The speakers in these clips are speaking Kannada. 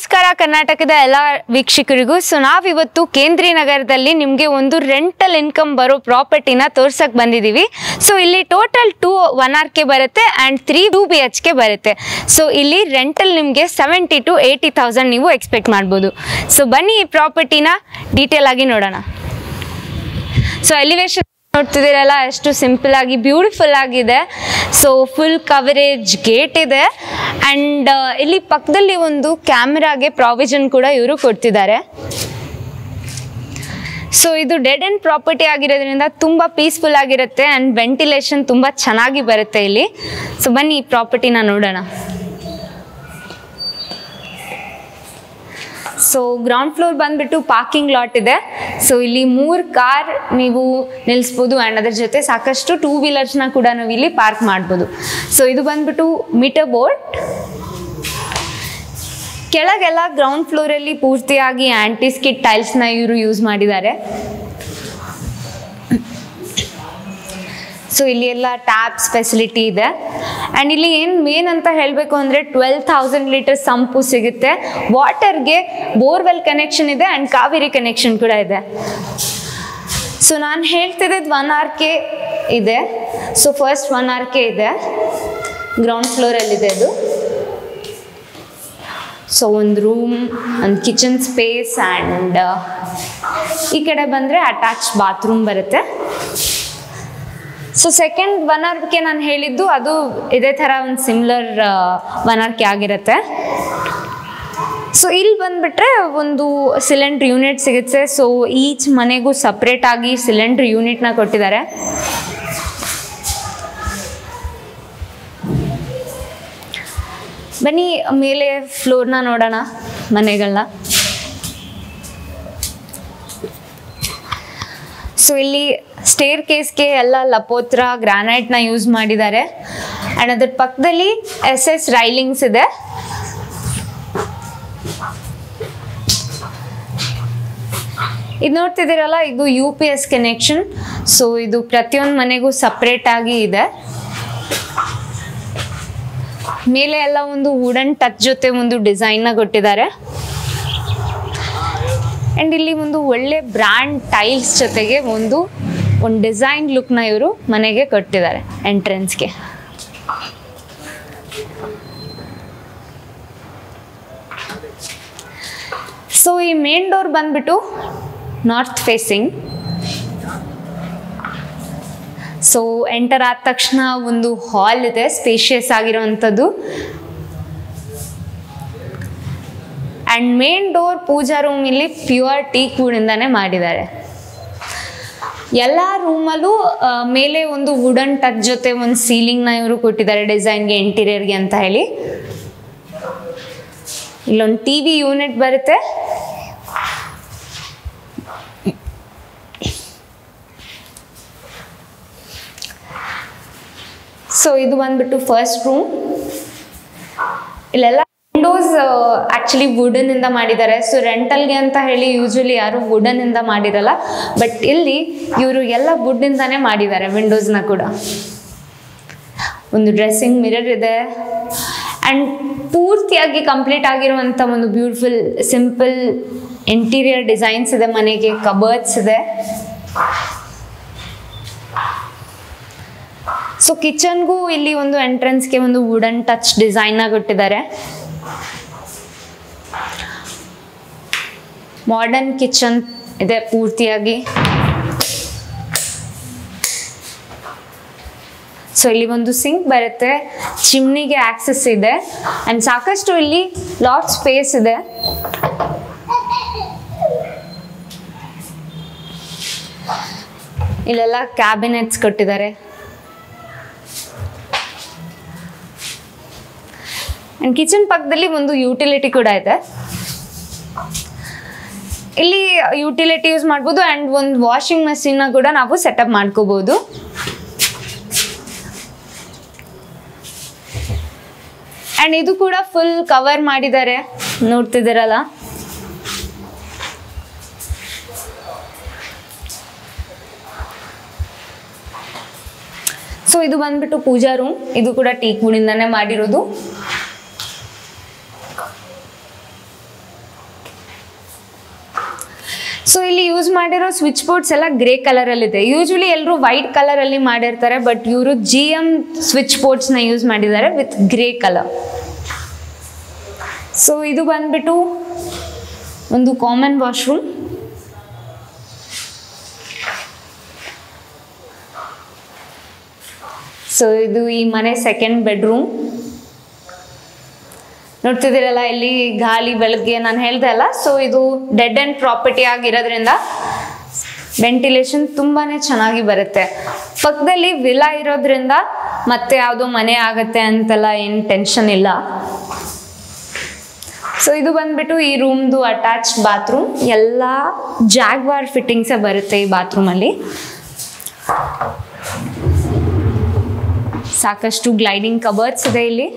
ನಮಸ್ಕಾರ ಕರ್ನಾಟಕದ ಎಲ್ಲ ವೀಕ್ಷಕರಿಗೂ. ಸೊ ನಾವಿವತ್ತು ಕೇಂದ್ರೀ ನಗರದಲ್ಲಿ ನಿಮಗೆ ಒಂದು ರೆಂಟಲ್ ಇನ್ಕಮ್ ಬರೋ ಪ್ರಾಪರ್ಟಿನ ತೋರ್ಸಕ್ಕೆ ಬಂದಿದ್ದೀವಿ. ಸೊ ಇಲ್ಲಿ ಟೋಟಲ್ 2 1RK ಬರುತ್ತೆ ಆ್ಯಂಡ್ 3 2 BHK ಬರುತ್ತೆ. ಸೊ ಇಲ್ಲಿ ರೆಂಟಲ್ ನಿಮಗೆ 70,000 to 80,000 ನೀವು ಎಕ್ಸ್ಪೆಕ್ಟ್ ಮಾಡ್ಬೋದು. ಸೊ ಬನ್ನಿ ಈ ಪ್ರಾಪರ್ಟಿನ ಡೀಟೇಲ್ ಆಗಿ ನೋಡೋಣ. ಸೊ ಎಲಿವೇಶನ್ ನೋಡ್ತಿದ್ದೀರಲ್ಲ, ಎಷ್ಟು ಸಿಂಪಲ್ ಆಗಿ ಬ್ಯೂಟಿಫುಲ್ ಆಗಿದೆ. ಸೊ ಫುಲ್ ಕವರೇಜ್ ಗೇಟ್ ಇದೆ ಆ್ಯಂಡ್ ಇಲ್ಲಿ ಪಕ್ಕದಲ್ಲಿ ಒಂದು ಕ್ಯಾಮ್ರಾಗೆ ಪ್ರಾವಿಷನ್ ಕೂಡ ಇವರು ಕೊಡ್ತಿದ್ದಾರೆ. ಸೊ ಇದು ಡೆಡ್ ಎಂಡ್ ಪ್ರಾಪರ್ಟಿ ಆಗಿರೋದ್ರಿಂದ ತುಂಬ ಪೀಸ್ಫುಲ್ ಆಗಿರುತ್ತೆ ಆ್ಯಂಡ್ ವೆಂಟಿಲೇಷನ್ ತುಂಬ ಚೆನ್ನಾಗಿ ಬರುತ್ತೆ ಇಲ್ಲಿ. ಸೊ ಬನ್ನಿ ಈ ಪ್ರಾಪರ್ಟಿನ ನೋಡೋಣ. ಸೊ ಗ್ರೌಂಡ್ ಫ್ಲೋರ್ ಬಂದ್ಬಿಟ್ಟು ಪಾರ್ಕಿಂಗ್ ಲಾಟ್ ಇದೆ. ಸೊ ಇಲ್ಲಿ 3 ಕಾರ್ ನೀವು ನಿಲ್ಲಿಸ್ಬೋದು ಆ್ಯಂಡ್ ಅದ್ರ ಜೊತೆ ಸಾಕಷ್ಟು 2 ವೀಲರ್ಸ್ನ ಕೂಡ ನಾವು ಇಲ್ಲಿ ಪಾರ್ಕ್ ಮಾಡ್ಬೋದು. ಸೊ ಇದು ಬಂದ್ಬಿಟ್ಟು ಮೀಟರ್ ಬೋರ್ಡ್. ಕೆಳಗೆಲ್ಲ ಗ್ರೌಂಡ್ ಫ್ಲೋರಲ್ಲಿ ಪೂರ್ತಿಯಾಗಿ ಆಂಟಿ ಸ್ಕಿಡ್ ಟೈಲ್ಸ್ನ ಇವರು ಯೂಸ್ ಮಾಡಿದ್ದಾರೆ. ಸೊ ಇಲ್ಲಿ ಎಲ್ಲ ಟ್ಯಾಪ್ಸ್ ಫೆಸಿಲಿಟಿ ಇದೆ ಆ್ಯಂಡ್ ಇಲ್ಲಿ ಏನು ಮೇನ್ ಅಂತ ಹೇಳಬೇಕು ಅಂದರೆ 12,000 ಲೀಟರ್ ಸಂಪು ಸಿಗುತ್ತೆ. ವಾಟರ್ಗೆ ಬೋರ್ವೆಲ್ ಕನೆಕ್ಷನ್ ಇದೆ ಆ್ಯಂಡ್ ಕಾವೇರಿ ಕನೆಕ್ಷನ್ ಕೂಡ ಇದೆ. ಸೊ ನಾನು ಹೇಳ್ತಿದ್ದು 1RK ಇದೆ. ಸೊ ಫಸ್ಟ್ 1RK ಇದೆ, ಗ್ರೌಂಡ್ ಫ್ಲೋರಲ್ಲಿದೆ ಅದು. ಸೊ ಒಂದು ರೂಮ್, ಒಂದು ಕಿಚನ್ ಸ್ಪೇಸ್ ಆ್ಯಂಡ್ ಈ ಕಡೆ ಬಂದರೆ ಅಟ್ಯಾಚ್ ಬಾತ್ರೂಮ್ ಬರುತ್ತೆ. ಸೊ ಸೆಕೆಂಡ್ 1RK ನಾನು ಹೇಳಿದ್ದು ಅದು ಇದೇ ಥರ ಒಂದು ಸಿಮಿಲರ್ 1RK ಆಗಿರುತ್ತೆ. ಸೊ ಇಲ್ಲಿ ಬಂದುಬಿಟ್ರೆ ಒಂದು ಸಿಲಿಂಡ್ರ್ ಯೂನಿಟ್ ಸಿಗುತ್ತೆ. ಸೊ ಈಚ್ ಮನೆಗೂ ಸಪ್ರೇಟಾಗಿ ಸಿಲಿಂಡ್ರ್ ಯೂನಿಟ್ನ ಕೊಟ್ಟಿದ್ದಾರೆ. ಬನ್ನಿ ಮೇಲೆ ಫ್ಲೋರ್ನ ನೋಡೋಣ ಮನೆಗಳನ್ನ. ಸೊ ಇಲ್ಲಿ ಸ್ಟೇರ್ ಕೇಸ್ಗೆ ಎಲ್ಲ ಲಪೋತ್ರ ಗ್ರಾನೈಟ್ನ ಯೂಸ್ ಮಾಡಿದ್ದಾರೆ ಆ್ಯಂಡ್ ಅದ್ರ ಪಕ್ಕದಲ್ಲಿ SS ರೈಲಿಂಗ್ಸ್ ಇದೆ. ಇದು ನೋಡ್ತಿದ್ದೀರಲ್ಲ, ಇದು UPS ಕನೆಕ್ಷನ್. ಸೊ ಇದು ಪ್ರತಿಯೊಂದು ಮನೆಗೂ ಸಪ್ರೇಟ್ ಆಗಿ ಇದೆ. ಮೇಲೆ ಎಲ್ಲ ಒಂದು ವುಡನ್ ಟಚ್ ಜೊತೆ ಒಂದು ಡಿಸೈನ್ನ ಕೊಟ್ಟಿದ್ದಾರೆ ಆ್ಯಂಡ್ ಇಲ್ಲಿ ಒಂದು ಒಳ್ಳೆ ಬ್ರ್ಯಾಂಡ್ ಟೈಲ್ಸ್ ಜೊತೆಗೆ ಒಂದು ಡಿಸೈನ್ ಲುಕ್ನ ಇವರು ಮನೆಗೆ ಕೊಟ್ಟಿದ್ದಾರೆ ಎಂಟ್ರೆನ್ಸ್ಗೆ. ಸೊ ಈ ಮೇನ್ ಡೋರ್ ಬಂದ್ಬಿಟ್ಟು ನಾರ್ತ್ ಫೇಸಿಂಗ್. ಸೊ ಎಂಟರ್ ಆದ ತಕ್ಷಣ ಒಂದು ಹಾಲ್ ಇದೆ, ಸ್ಪೇಷಿಯಸ್ ಆಗಿರೋವಂಥದ್ದು. And main door pooja room ಇಲ್ಲಿ ಪ್ಯೂರ್ ಟೀಕ್ ವುಡ್ನಿಂದಾನೇ ಮಾಡಿದ್ದಾರೆ. ಎಲ್ಲ ರೂಮಲ್ಲೂ ಮೇಲೆ ಒಂದು ವುಡನ್ ಟಚ್ ಜೊತೆ ಒಂದು ಸೀಲಿಂಗ್ನ ಇವರು ಕೊಟ್ಟಿದ್ದಾರೆ ಡಿಸೈನ್ಗೆ, ಇಂಟೀರಿಯರ್ಗೆ ಅಂತ ಹೇಳಿ. ಇಲ್ಲೊಂದು TV ಯೂನಿಟ್ ಬರುತ್ತೆ. ಸೊ ಇದು ಬಂದ್ಬಿಟ್ಟು ಫಸ್ಟ್ ರೂಮ್. ಇಲ್ಲೆಲ್ಲ ವಿಂಡೋಸ್ ಆ್ಯಕ್ಚುಲಿ ವುಡನ್ನಿಂದ ಮಾಡಿದ್ದಾರೆ. ಸೊ ರೆಂಟಲ್ಗೆ ಅಂತ ಹೇಳಿ ಯೂಶ್ವಲಿ ಯಾರು ವುಡನ್ನಿಂದ ಮಾಡಿರಲ್ಲ, ಬಟ್ ಇಲ್ಲಿ ಇವರು ಎಲ್ಲ ವುಡ್ನಿಂದಾನೇ ಮಾಡಿದ್ದಾರೆ ವಿಂಡೋಸ್ನ ಕೂಡ. ಒಂದು ಡ್ರೆಸ್ಸಿಂಗ್ ಮಿರರ್ ಇದೆ ಆ್ಯಂಡ್ ಪೂರ್ತಿಯಾಗಿ ಕಂಪ್ಲೀಟ್ ಆಗಿರುವಂಥ ಒಂದು ಬ್ಯೂಟಿಫುಲ್ ಸಿಂಪಲ್ ಇಂಟೀರಿಯರ್ ಡಿಸೈನ್ಸ್ ಇದೆ. ಮನೆಗೆ ಕಬರ್ಡ್ಸ್ ಇದೆ. ಸೊ ಕಿಚನ್ಗೂ ಇಲ್ಲಿ ಒಂದು ಎಂಟ್ರೆನ್ಸ್ಗೆ ಒಂದು ವುಡನ್ ಟಚ್ ಡಿಸೈನ್ನ ಕೊಟ್ಟಿದ್ದಾರೆ. ಮಾಡರ್ನ್ ಕಿಚನ್ ಇದೆ ಪೂರ್ತಿಯಾಗಿ. ಸೊ ಇಲ್ಲಿ ಒಂದು ಸಿಂಕ್ ಬರುತ್ತೆ, ಚಿಮ್ನಿಗೆ ಆಕ್ಸೆಸ್ ಇದೆ ಆ್ಯಂಡ್ ಸಾಕಷ್ಟು ಇಲ್ಲಿ ಲಾಟ್ ಸ್ಪೇಸ್ ಇದೆ. ಇಲ್ಲೆಲ್ಲ ಕ್ಯಾಬಿನೆಟ್ಸ್ ಕೊಟ್ಟಿದ್ದಾರೆ ಆ್ಯಂಡ್ ಕಿಚನ್ ಪಕ್ಕದಲ್ಲಿ ಒಂದು ಯುಟಿಲಿಟಿ ಕೂಡ ಇದೆ. ಇಲ್ಲಿ ಯುಟಿಲಿಟಿ ಯೂಸ್ ಮಾಡ್ಬೋದು ಆ್ಯಂಡ್ ಒಂದು ವಾಷಿಂಗ್ ಮಷೀನ್ನ ಕೂಡ ನಾವು ಸೆಟಪ್ ಮಾಡ್ಕೋಬೋದು. ಆ್ಯಂಡ್ ಇದು ಕೂಡ ಫುಲ್ ಕವರ್ ಮಾಡಿದ್ದಾರೆ, ನೋಡ್ತಿದ್ದೀರಲ್ಲ. ಸೊ ಇದು ಬಂದ್ಬಿಟ್ಟು ಪೂಜಾ ರೂಮ್. ಇದು ಕೂಡ ಟೀಕ್ ವುಡ್ನಿಂದಾನೇ ಮಾಡಿರೋದು. ಸೊ ಇಲ್ಲಿ ಯೂಸ್ ಮಾಡಿರೋ ಸ್ವಿಚ್ ಬೋರ್ಡ್ಸ್ ಎಲ್ಲ ಗ್ರೇ ಕಲರಲ್ಲಿದೆ. ಯೂಶ್ವಲಿ ಎಲ್ಲರೂ ವೈಟ್ ಕಲರಲ್ಲಿ ಮಾಡಿರ್ತಾರೆ, ಬಟ್ ಇವರು GM ಸ್ವಿಚ್ ಬೋರ್ಡ್ಸ್ನ ಯೂಸ್ ಮಾಡಿದ್ದಾರೆ ವಿತ್ ಗ್ರೇ ಕಲರ್. ಸೊ ಇದು ಬಂದ್ಬಿಟ್ಟು ಒಂದು ಕಾಮನ್ ವಾಶ್ರೂಮ್. ಸೊ ಇದು ಈ ಮನೆ ಸೆಕೆಂಡ್ ಬೆಡ್ರೂಮ್. ನೋಡ್ತಿದ್ದೀರಲ್ಲ ಇಲ್ಲಿ ಗಾಳಿ ಬೆಳಗ್ಗೆ ನಾನು ಹೇಳ್ದೆ ಅಲ್ಲ, ಸೊ ಇದು ಡೆಡ್ ಎಂಡ್ ಪ್ರಾಪರ್ಟಿ ಆಗಿರೋದ್ರಿಂದ ವೆಂಟಿಲೇಷನ್ ತುಂಬಾ ಚೆನ್ನಾಗಿ ಬರುತ್ತೆ. ಪಕ್ಕದಲ್ಲಿ ವಿಲಾ ಇರೋದ್ರಿಂದ ಮತ್ತೆ ಯಾವುದೋ ಮನೆ ಆಗುತ್ತೆ ಅಂತೆಲ್ಲ ಏನು ಟೆನ್ಷನ್ ಇಲ್ಲ. ಸೊ ಇದು ಬಂದ್ಬಿಟ್ಟು ಈ ರೂಮ್ದು ಅಟ್ಯಾಚ್ಡ್ ಬಾತ್ರೂಮ್. ಎಲ್ಲ ಜಾಗ್ವಾರ್ ಫಿಟ್ಟಿಂಗ್ಸೇ ಬರುತ್ತೆ ಈ ಬಾತ್ರೂಮಲ್ಲಿ. ಸಾಕಷ್ಟು ಗ್ಲೈಡಿಂಗ್ ಕಬರ್ಡ್ಸ್ ಇದೆ ಇಲ್ಲಿ.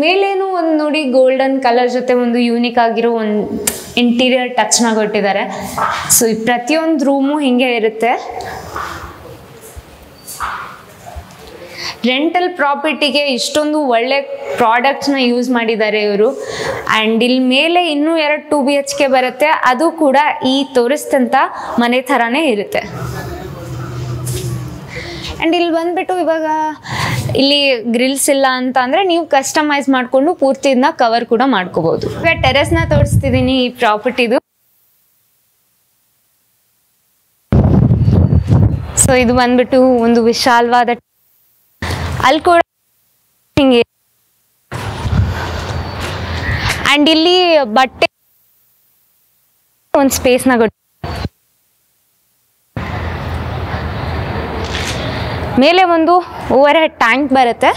ಮೇಲೇನು ಒಂದು ನೋಡಿ ಗೋಲ್ಡನ್ ಕಲರ್ ಜೊತೆ ಒಂದು ಯೂನಿಕ್ ಆಗಿರೋ ಒಂದು ಇಂಟೀರಿಯರ್ ಟಚ್ನ ಕೊಟ್ಟಿದ್ದಾರೆ. ಸೊ ಈ ಪ್ರತಿಯೊಂದು ರೂಮು ಹಿಂಗೆ ಇರುತ್ತೆ. ರೆಂಟಲ್ ಪ್ರಾಪರ್ಟಿಗೆ ಇಷ್ಟೊಂದು ಒಳ್ಳೆ ಪ್ರಾಡಕ್ಟ್ಸ್ನ ಯೂಸ್ ಮಾಡಿದ್ದಾರೆ ಇವರು. ಆ್ಯಂಡ್ ಇಲ್ಲಿ ಮೇಲೆ ಇನ್ನೂ 2 2 BHK ಬರುತ್ತೆ, ಅದು ಕೂಡ ಈ ತೋರಿಸ್ತಂಥ ಮನೆ ಥರನೇ ಇರುತ್ತೆ. ಆ್ಯಂಡ್ ಇಲ್ಲಿ ಬಂದ್ಬಿಟ್ಟು ಇವಾಗ ಇಲ್ಲಿ ಗ್ರಿಲ್ಸ್ ಇಲ್ಲ ಅಂತ ಅಂದರೆ ನೀವು ಕಸ್ಟಮೈಸ್ ಮಾಡಿಕೊಂಡು ಪೂರ್ತಿ ಇದನ್ನ ಕವರ್ ಕೂಡ ಮಾಡ್ಕೋಬೋದು. ಈಗ ಟೆರೆಸ್ನ ತೋರಿಸ್ತಿದ್ದೀನಿ ಈ ಪ್ರಾಪರ್ಟಿದು. ಸೊ ಇದು ಬಂದ್ಬಿಟ್ಟು ಒಂದು ವಿಶಾಲವಾದ, ಅಲ್ಲಿ ಕೂಡ ಹಿಂಗೆ. ಆ್ಯಂಡ್ ಇಲ್ಲಿ ಬಟ್ಟೆ ಒಂದು ಸ್ಪೇಸ್ನ ಕೊಟ್ಟು ಮೇಲೆ ಒಂದು ಓವರ್ ಹೆಡ್ ಟ್ಯಾಂಕ್ ಬರುತ್ತೆ.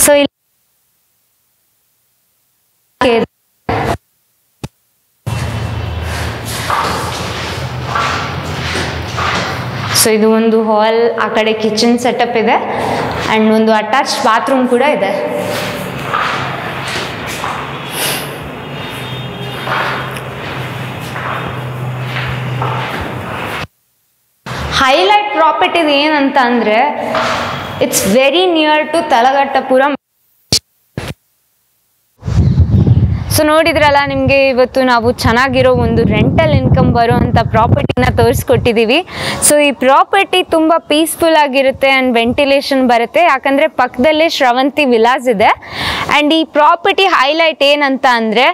ಸೊ ಇಲ್ಲಿ ಇದು ಒಂದು ಹಾಲ್, ಆ ಕಡೆ ಕಿಚನ್ ಸೆಟಪ್ ಇದೆ ಆ್ಯಂಡ್ ಒಂದು ಅಟ್ಯಾಚ್ಡ್ ಬಾತ್ರೂಮ್ ಕೂಡ ಇದೆ. ಹೈಲೈಟ್ ಪ್ರಾಪರ್ಟಿದು ಏನಂತ ಅಂದರೆ it's very near to Talaghattapura. So ನೋಡಿದ್ರಲ್ಲ, ನಿಮಗೆ ಇವತ್ತು ನಾವು ಚೆನ್ನಾಗಿರೋ ಒಂದು ರೆಂಟಲ್ ಇನ್ಕಮ್ ಬರೋ ಅಂಥ ಪ್ರಾಪರ್ಟಿನ ತೋರಿಸ್ಕೊಟ್ಟಿದ್ದೀವಿ. ಸೊ ಈ ಪ್ರಾಪರ್ಟಿ ತುಂಬ ಪೀಸ್ಫುಲ್ ಆಗಿರುತ್ತೆ ಆ್ಯಂಡ್ ವೆಂಟಿಲೇಷನ್ ಬರುತ್ತೆ, ಯಾಕಂದರೆ ಪಕ್ಕದಲ್ಲೇ ಶ್ರವಂತಿ ವಿಲಾಸ್ ಇದೆ. ಆ್ಯಂಡ್ ಈ ಪ್ರಾಪರ್ಟಿ ಹೈಲೈಟ್ ಏನಂತ ಅಂದರೆ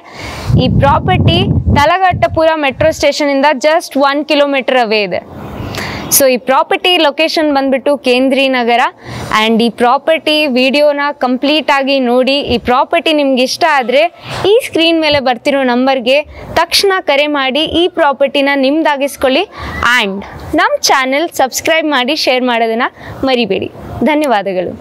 ಈ ಪ್ರಾಪರ್ಟಿ ತಲಘಟ್ಟಪುರ ಮೆಟ್ರೋ ಸ್ಟೇಷನಿಂದ ಜಸ್ಟ್ 1 ಕಿಲೋಮೀಟರ್ ಅವೇ ಇದೆ. ಸೊ ಈ ಪ್ರಾಪರ್ಟಿ ಲೊಕೇಶನ್ ಬಂದ್ಬಿಟ್ಟು ಕೇಂದ್ರಿ ನಗರ. ಆ್ಯಂಡ್ ಈ ಪ್ರಾಪರ್ಟಿ ವಿಡಿಯೋನ ಕಂಪ್ಲೀಟ್ ಆಗಿ ನೋಡಿ, ಈ ಪ್ರಾಪರ್ಟಿ ನಿಮ್ಗೆ ಇಷ್ಟ ಆದರೆ ಈ ಸ್ಕ್ರೀನ್ ಮೇಲೆ ಬರ್ತಿರೋ ನಂಬರ್ಗೆ ತಕ್ಷಣ ಕರೆ ಮಾಡಿ ಈ ಪ್ರಾಪರ್ಟಿನ ನಿಮ್ದಾಗಿಸ್ಕೊಳ್ಳಿ. ಆ್ಯಂಡ್ ನಮ್ಮ ಚಾನೆಲ್ ಸಬ್ಸ್ಕ್ರೈಬ್ ಮಾಡಿ ಶೇರ್ ಮಾಡೋದನ್ನು ಮರಿಬೇಡಿ. ಧನ್ಯವಾದಗಳು.